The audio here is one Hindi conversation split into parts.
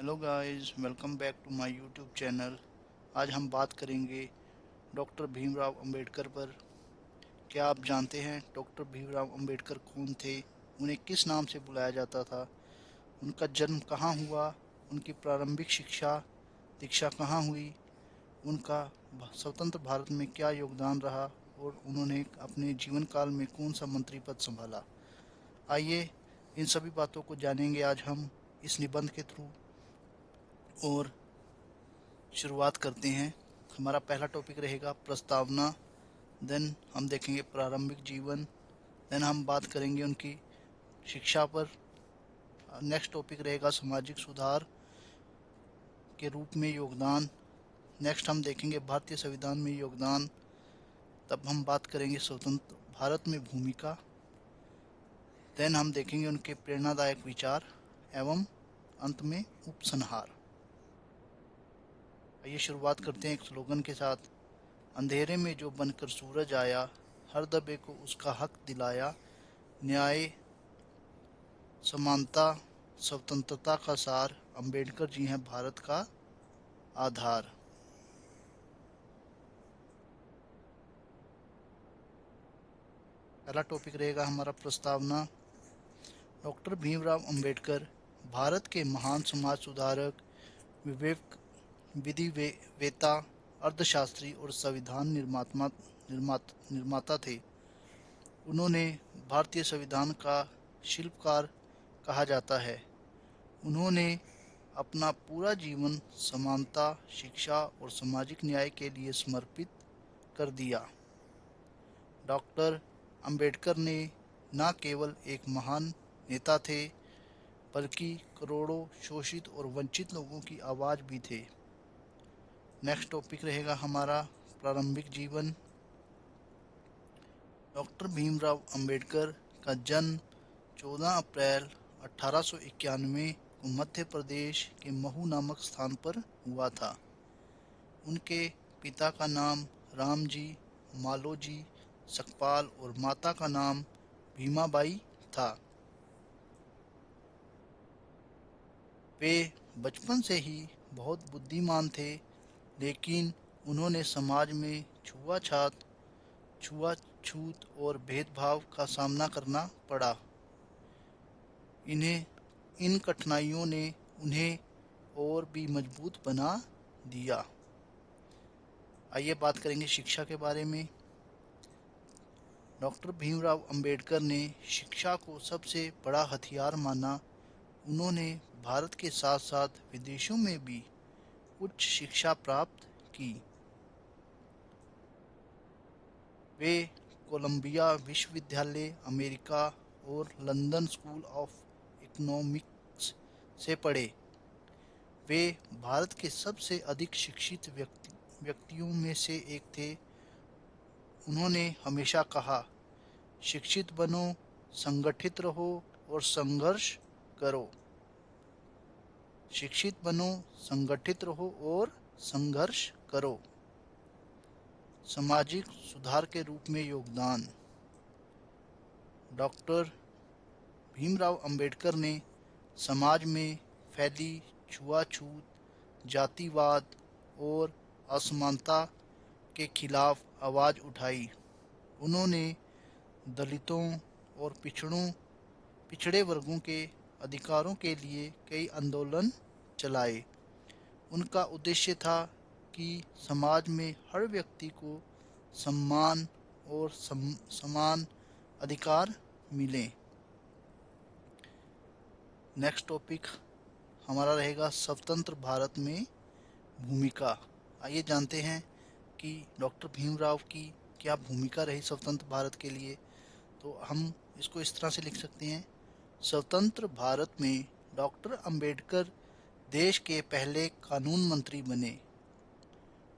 Hello guys, welcome back to my YouTube channel. आज हम बात करेंगे डॉक्टर भीमराव अंबेडकर पर। क्या आप जानते हैं डॉक्टर भीमराव अंबेडकर कौन थे? उन्हें किस नाम से बुलाया जाता था? उनका जन्म कहाँ हुआ? उनकी प्रारंभिक शिक्षा दीक्षा कहाँ हुई? उनका स्वतंत्र भारत में क्या योगदान रहा? और उन्होंने अपने जीवन काल में कौन सा मंत्री पद संभाला? आइए इन सभी बातों को जानेंगे आज हम इस निबंध के थ्रू। और शुरुआत करते हैं। हमारा पहला टॉपिक रहेगा प्रस्तावना। देन हम देखेंगे प्रारंभिक जीवन। देन हम बात करेंगे उनकी शिक्षा पर। नेक्स्ट टॉपिक रहेगा सामाजिक सुधार के रूप में योगदान। नेक्स्ट हम देखेंगे भारतीय संविधान में योगदान। तब हम बात करेंगे स्वतंत्र भारत में भूमिका। देन हम देखेंगे उनके प्रेरणादायक विचार एवं अंत में उपसंहार। आइए शुरुआत करते हैं एक स्लोगन के साथ। अंधेरे में जो बनकर सूरज आया, हर दबे को उसका हक दिलाया। न्याय, समानता, स्वतंत्रता का सार, अंबेडकर जी हैं भारत का आधार। पहला टॉपिक रहेगा हमारा प्रस्तावना। डॉक्टर भीमराव अंबेडकर भारत के महान समाज सुधारक, विवेक, विधिवेता, अर्थशास्त्री और संविधान निर्माता थे। उन्होंने भारतीय संविधान का शिल्पकार कहा जाता है। उन्होंने अपना पूरा जीवन समानता, शिक्षा और सामाजिक न्याय के लिए समर्पित कर दिया। डॉक्टर अंबेडकर ने न केवल एक महान नेता थे, बल्कि करोड़ों शोषित और वंचित लोगों की आवाज़ भी थे। नेक्स्ट टॉपिक रहेगा हमारा प्रारंभिक जीवन। डॉक्टर भीमराव अंबेडकर का जन्म 14 अप्रैल 1891 को मध्य प्रदेश के महू नामक स्थान पर हुआ था। उनके पिता का नाम रामजी मालोजी सकपाल और माता का नाम भीमाबाई था। वे बचपन से ही बहुत बुद्धिमान थे, लेकिन उन्होंने समाज में छुआछूत और भेदभाव का सामना करना पड़ा। इन्हें इन कठिनाइयों ने उन्हें और भी मजबूत बना दिया। आइए बात करेंगे शिक्षा के बारे में। डॉक्टर भीमराव अंबेडकर ने शिक्षा को सबसे बड़ा हथियार माना। उन्होंने भारत के साथ साथ विदेशों में भी उच्च शिक्षा प्राप्त की। वे कोलंबिया विश्वविद्यालय, अमेरिका और लंदन स्कूल ऑफ इकोनॉमिक्स से पढ़े। वे भारत के सबसे अधिक शिक्षित व्यक्तियों में से एक थे। उन्होंने हमेशा कहा, शिक्षित बनो, संगठित रहो और संघर्ष करो। शिक्षित बनो, संगठित रहो और संघर्ष करो। सामाजिक सुधार के रूप में योगदान। डॉक्टर भीमराव अंबेडकर ने समाज में फैली छुआछूत, जातिवाद और असमानता के खिलाफ आवाज़ उठाई। उन्होंने दलितों और पिछड़े वर्गों के अधिकारों के लिए कई आंदोलन चलाए। उनका उद्देश्य था कि समाज में हर व्यक्ति को सम्मान और समान अधिकार मिलें। नेक्स्ट टॉपिक हमारा रहेगा स्वतंत्र भारत में भूमिका। आइए जानते हैं कि डॉक्टर भीमराव की क्या भूमिका रही स्वतंत्र भारत के लिए। तो हम इसको इस तरह से लिख सकते हैं। स्वतंत्र भारत में डॉक्टर अंबेडकर देश के पहले कानून मंत्री बने।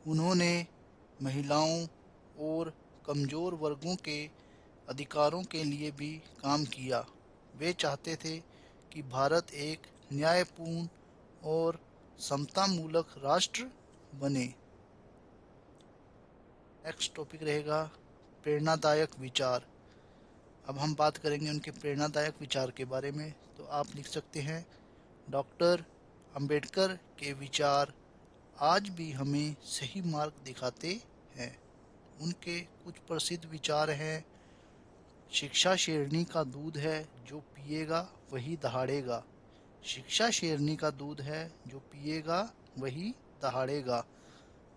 उन्होंने महिलाओं और कमज़ोर वर्गों के अधिकारों के लिए भी काम किया। वे चाहते थे कि भारत एक न्यायपूर्ण और समतामूलक राष्ट्र बने। नेक्स्ट टॉपिक रहेगा प्रेरणादायक विचार। अब हम बात करेंगे उनके प्रेरणादायक विचार के बारे में। तो आप लिख सकते हैं, डॉक्टर अंबेडकर के विचार आज भी हमें सही मार्ग दिखाते हैं। उनके कुछ प्रसिद्ध विचार हैं: शिक्षा शेरनी का दूध है, जो पिएगा वही दहाड़ेगा। शिक्षा शेरनी का दूध है, जो पिएगा वही दहाड़ेगा।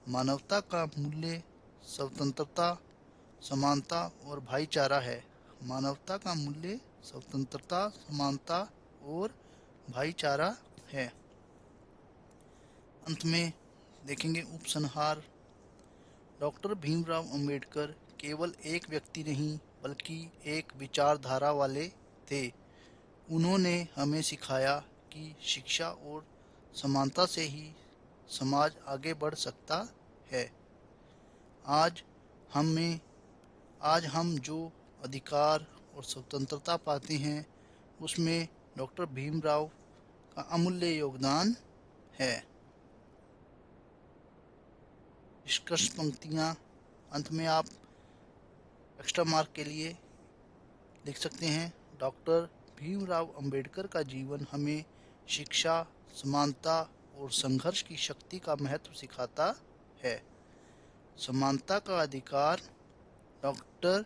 मानवता का मूल्य स्वतंत्रता, समानता और भाईचारा है। मानवता का मूल्य स्वतंत्रता, समानता और भाईचारा है। अंत में देखेंगे उपसंहार। डॉक्टर भीमराव अंबेडकर केवल एक व्यक्ति नहीं बल्कि एक विचारधारा वाले थे। उन्होंने हमें सिखाया कि शिक्षा और समानता से ही समाज आगे बढ़ सकता है। आज हमें आज हम जो अधिकार और स्वतंत्रता पाते हैं, उसमें डॉक्टर भीमराव का अमूल्य योगदान है। निष्कर्ष पंक्तियाँ अंत में आप एक्स्ट्रा मार्क के लिए लिख सकते हैं। डॉक्टर भीमराव अंबेडकर का जीवन हमें शिक्षा, समानता और संघर्ष की शक्ति का महत्व सिखाता है। समानता का अधिकार, डॉक्टर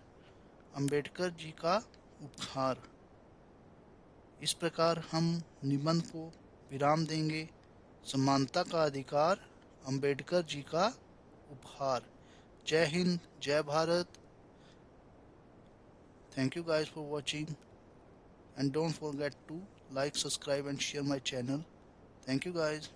अंबेडकर जी का उपहार। इस प्रकार हम निबंध को विराम देंगे। समानता का अधिकार, अंबेडकर जी का उपहार। जय हिंद, जय Bharat. Thank you guys for watching, and don't forget to like, subscribe and share my channel. Thank you guys.